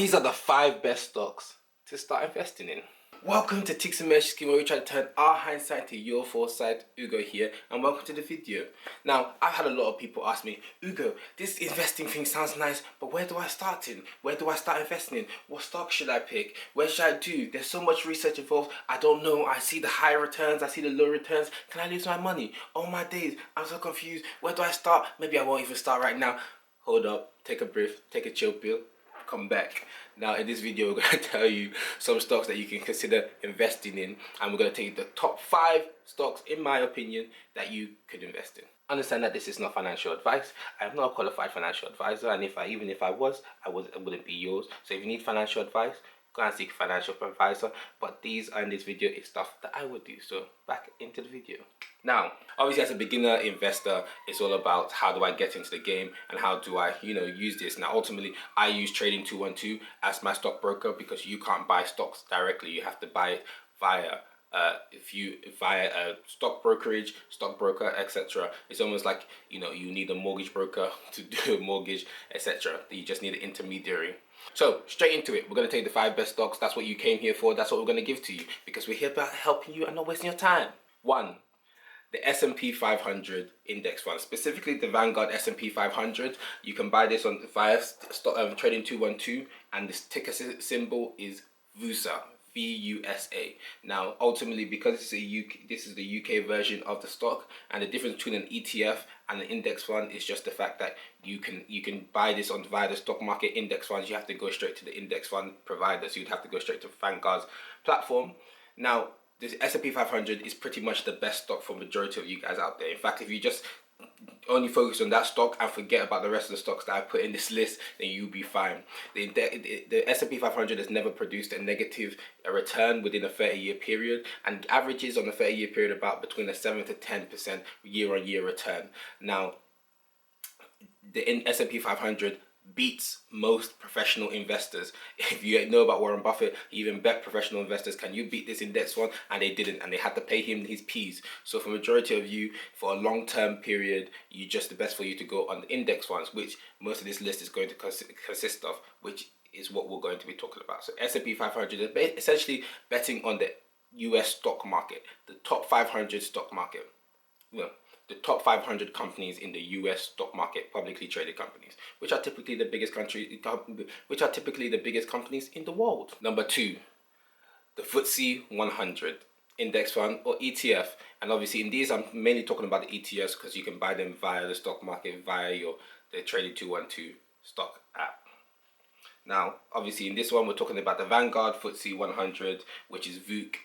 These are the 5 best stocks to start investing in. Welcome to Ticks and Measures Scheme, where we try to turn our hindsight to your foresight. Ugo here, and welcome to the video. Now, I've had a lot of people ask me, Ugo, this investing thing sounds nice, but where do I start in? Where do I start investing in? What stock should I pick? Where should I do? There's so much research involved. I don't know. I see the high returns. I see the low returns. Can I lose my money? Oh my days, I'm so confused. Where do I start? Maybe I won't even start right now. Hold up, take a breath, take a chill pill. Come back. Now in this video we're going to tell you some stocks that you can consider investing in, and we're going to tell you the top 5 stocks in my opinion that you could invest in. Understand that this is not financial advice. I am not a qualified financial advisor, and even if I was, it wouldn't be yours. So if you need financial advice, go and seek a financial advisor. But these are in this video is stuff that I would do. So back into the video. Now, obviously as a beginner investor, it's all about how do I get into the game and how do I, use this. Now, ultimately, I use Trading212 as my stockbroker because you can't buy stocks directly. You have to buy it via a stock brokerage, stockbroker, etc. It's almost like, you need a mortgage broker to do a mortgage, etc. You just need an intermediary. So straight into it, we're going to take the 5 best stocks. That's what you came here for. That's what we're going to give to you because we're here about helping you and not wasting your time. 1. The S&P 500 index fund, specifically the Vanguard S&P 500. You can buy this on via Trading212, and this ticker symbol is VUSA, VUSA. Now, ultimately, because this is the UK version of the stock, and the difference between an ETF and an index fund is just the fact that you can buy this on via the stock market index funds. You have to go straight to the index fund provider, so you'd have to go straight to Vanguard's platform. Now, this S&P 500 is pretty much the best stock for majority of you guys out there. In fact, if you just only focus on that stock and forget about the rest of the stocks that I put in this list, then you'll be fine. The S&P 500 has never produced a negative return within a 30-year period, and averages on a 30-year period about between a 7 to 10% year-on-year return. Now, the S&P 500 beats most professional investors. If you know about Warren Buffett, he even bet professional investors, can you beat this index one? And they didn't, and they had to pay him his P's. So for majority of you, for a long-term period, the best for you to go on the index ones, which most of this list is going to consist of, which is what we're going to be talking about. So S&P 500 is essentially betting on the US stock market, the top 500 stock market. The top 500 companies in the US stock market, publicly traded companies, which are typically the biggest companies in the world. Number 2, the FTSE 100 index fund or ETF. And obviously in these, I'm mainly talking about the ETFs because you can buy them via the stock market, via the Trading212 stock app. Now, obviously in this one, we're talking about the Vanguard FTSE 100, which is VUKE,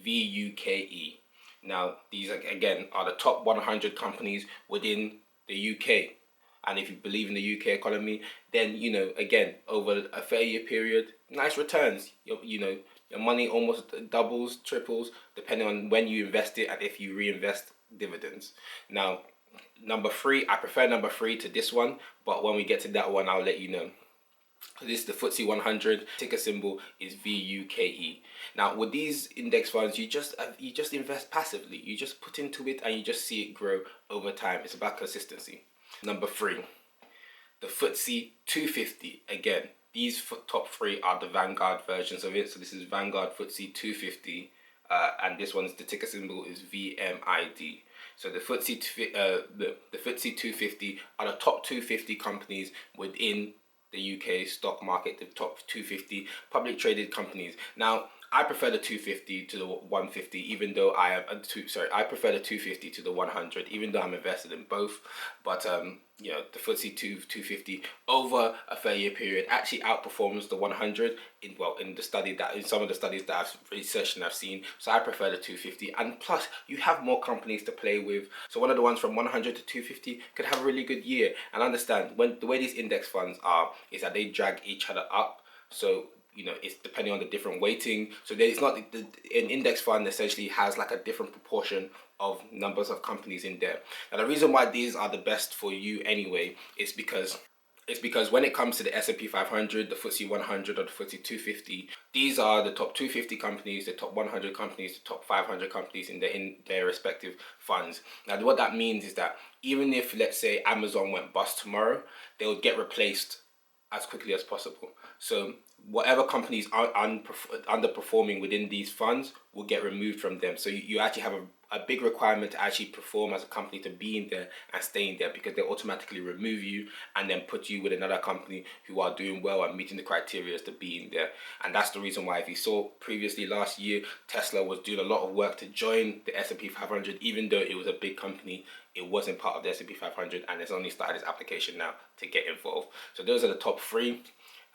VUKE. Now, these again are the top 100 companies within the UK. And if you believe in the UK economy, then, again, over a 30-year period, nice returns. Your money almost doubles, triples, depending on when you invest it and if you reinvest dividends. Now, number 3, I prefer number 3 to this one, but when we get to that one, I'll let you know. This is the FTSE 100, ticker symbol is VUKE. Now with these index funds, you just invest passively. You just put into it and you just see it grow over time. It's about consistency. Number 3, the FTSE 250. Again, these top 3 are the Vanguard versions of it. So this is Vanguard FTSE 250, and this one's the ticker symbol is VMID. So the FTSE 250 are the top 250 companies within the UK stock market, the top 250 public traded companies. Now, I prefer the 250 to the 150, even though I prefer the 250 to the 100, even though I'm invested in both. But the FTSE 250 over a 30-year period actually outperforms the 100 in some of the studies that I've researched and I've seen. So I prefer the 250, and plus you have more companies to play with. So one of the ones from 100 to 250 could have a really good year. And understand, the way these index funds are is that they drag each other up. So it's depending on the different weighting. So it's not an index fund essentially has like a different proportion of numbers of companies in there. Now the reason why these are the best for you anyway is because when it comes to the S&P 500, the FTSE 100 or the FTSE 250, these are the top 250 companies, the top 100 companies, the top 500 companies in their respective funds. Now what that means is that even if, let's say, Amazon went bust tomorrow, they would get replaced as quickly as possible. So whatever companies are underperforming within these funds will get removed from them. So you actually have a big requirement to actually perform as a company to be in there and stay in there, because they automatically remove you and then put you with another company who are doing well and meeting the criteria to be in there. And that's the reason why, if you saw previously last year, Tesla was doing a lot of work to join the S&P 500, even though it was a big company. It wasn't part of the S&P 500, and it's only started its application now to get involved. So those are the top three.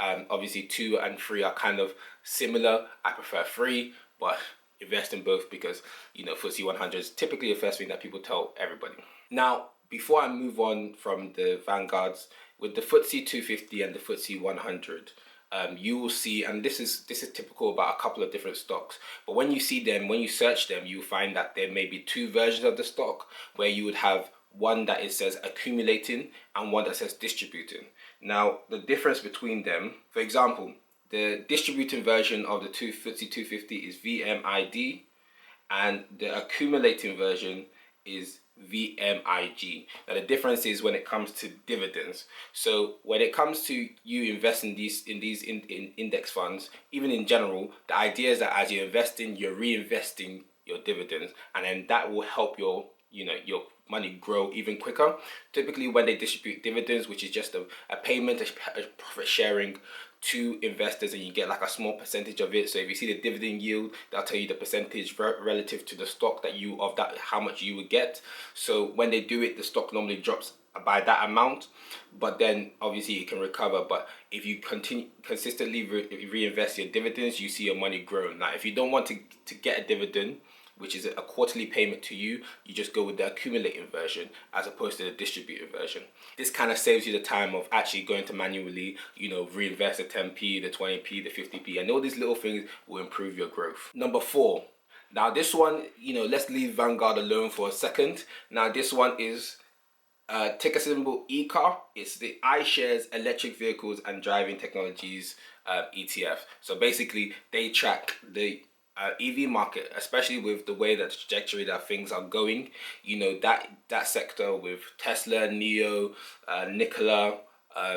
Obviously 2 and 3 are kind of similar. I prefer 3, but invest in both because, you know, FTSE 100 is typically the first thing that people tell everybody. Now, before I move on from the Vanguards, with the FTSE 250 and the FTSE 100, you will see, and this is typical about a couple of different stocks, but when you see them, when you search them, you'll find that there may be 2 versions of the stock, where you would have one that it says accumulating and one that says distributing. Now, the difference between them, for example, the distributing version of the FTSE 250 is VMID, and the accumulating version is VMIG. Now, the difference is when it comes to dividends. So when it comes to you investing in index funds, even in general, the idea is that as you're investing, you're reinvesting your dividends, and then that will help your money grow even quicker. Typically, when they distribute dividends, which is just a payment, a profit sharing to investors, and you get like a small percentage of it. So if you see the dividend yield, they'll tell you the percentage relative to the stock how much you would get. So when they do it, the stock normally drops by that amount, but then obviously it can recover. But if you consistently reinvest your dividends, you see your money grow. Now, if you don't want to get a dividend, which is a quarterly payment to you, you just go with the accumulating version as opposed to the distributed version. This kind of saves you the time of actually going to manually, reinvest the 10p, the 20p, the 50p, and all these little things will improve your growth. Number 4. Now this one, let's leave Vanguard alone for a second. Now this one is ticker symbol ECAR. It's the iShares Electric Vehicles and Driving Technologies ETF. So basically, they track the EV market, especially with the way that trajectory that things are going. That sector with Tesla, NIO, Nikola,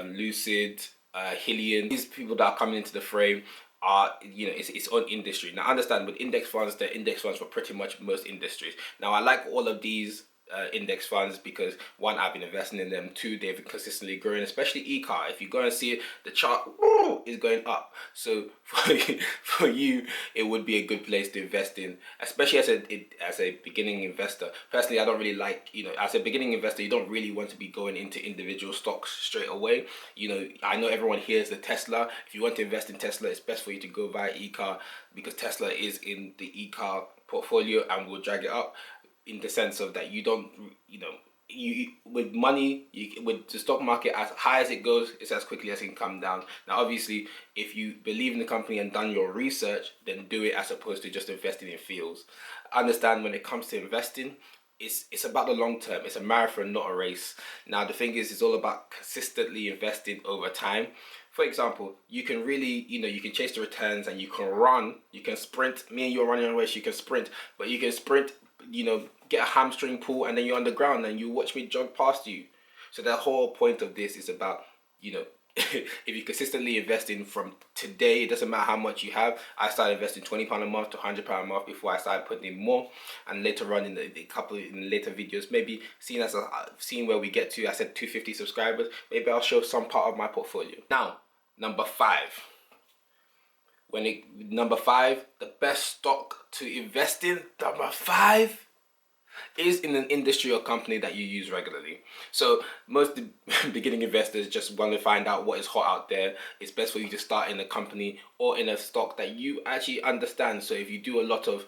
Lucid, Hillian, these people that are coming into the frame are, it's on industry. Now understand, with index funds, they're index funds for pretty much most industries. Now I like all of these index funds because, 1, I've been investing in them. 2, they've consistently grown, especially ECAR. If you go and see it, the chart is going up. So for you, it would be a good place to invest in, especially as a beginning investor. Personally, I don't really like, as a beginning investor, you don't really want to be going into individual stocks straight away. I know everyone here is the Tesla. If you want to invest in Tesla, it's best for you to go via ECAR, because Tesla is in the ECAR portfolio and will drag it up, in the sense of that you don't, with money, with the stock market, as high as it goes, it's as quickly as it can come down. Now, obviously, if you believe in the company and done your research, then do it, as opposed to just investing in feels. Understand, when it comes to investing, it's about the long term. It's a marathon, not a race. Now, the thing is, it's all about consistently investing over time. For example, you can really, you can chase the returns, and you can run, you can sprint. Me and you are running a race, you can sprint, but you can sprint, get a hamstring pull, and then you're on the ground and you watch me jog past you. So the whole point of this is about, if you consistently invest in from today, it doesn't matter how much you have. I started investing £20 a month to £100 a month before I started putting in more, and later on in the later videos, maybe seeing where we get to, I said 250 subscribers, maybe I'll show some part of my portfolio. Now, number 5. Number 5, the best stock to invest in, number 5, is in an industry or company that you use regularly. So most beginning investors just want to find out what is hot out there. It's best for you to start in a company or in a stock that you actually understand. So if you do a lot of,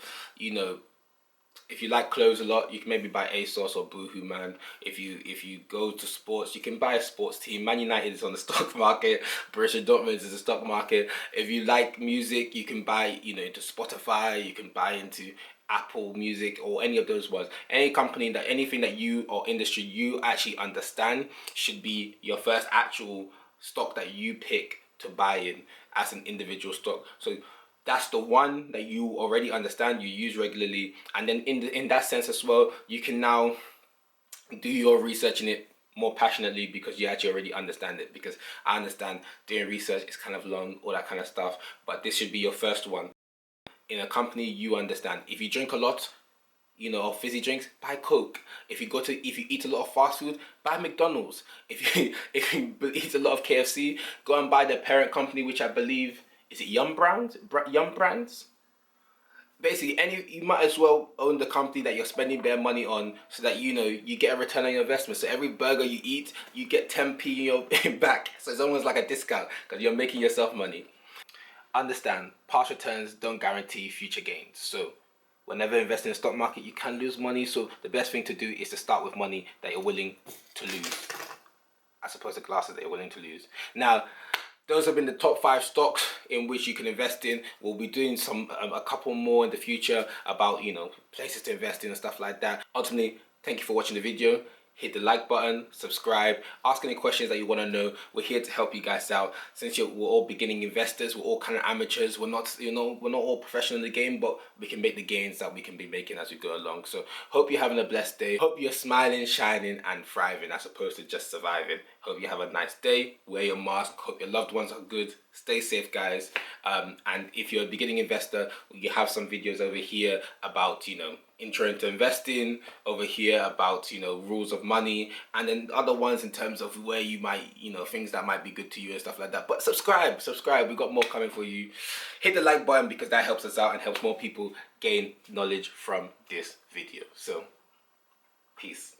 if you like clothes a lot, you can maybe buy ASOS or Boohoo Man. If you go to sports, you can buy a sports team. Man United is on the stock market. Borussia Dortmund is the stock market. If you like music, you can buy, into Spotify. You can buy into Apple Music or any of those ones. Anything that you or industry you actually understand should be your first actual stock that you pick to buy in as an individual stock. So that's the one that you already understand, you use regularly, and then in that sense as well, you can now do your research in it more passionately because you actually already understand it. Because I understand doing research is kind of long, all that kind of stuff, but this should be your first one in a company you understand. If you drink a lot, you know, of fizzy drinks, buy Coke. If you eat a lot of fast food, buy McDonald's. If you eat a lot of KFC, go and buy their parent company, which I believe is it Yum Brands. Yum Brands. Basically, you might as well own the company that you're spending their money on, so that you know you get a return on your investment. So every burger you eat, you get 10p in your back. So it's almost like a discount because you're making yourself money. Understand, past returns don't guarantee future gains. So whenever investing in the stock market, you can lose money. So the best thing to do is to start with money that you're willing to lose, as opposed to glasses that you're willing to lose. Now, those have been the top 5 stocks in which you can invest in. We'll be doing a couple more in the future about, you know, places to invest in and stuff like that. Ultimately, thank you for watching the video. Hit the like button, subscribe, ask any questions that you want to know. We're here to help you guys out. Since we're all beginning investors, we're all kind of amateurs. We're not, you know, we're not all professional in the game, but we can make the gains that we can be making as we go along. So hope you're having a blessed day. Hope you're smiling, shining, and thriving as opposed to just surviving. Hope you have a nice day. Wear your mask. Hope your loved ones are good. Stay safe, guys. And if you're a beginning investor, you have some videos over here about, you know, intro into investing, over here about, you know, rules of money, and then other ones in terms of where you might, you know, things that might be good to you and stuff like that. But subscribe, we've got more coming for you. Hit the like button because that helps us out and helps more people gain knowledge from this video. So peace.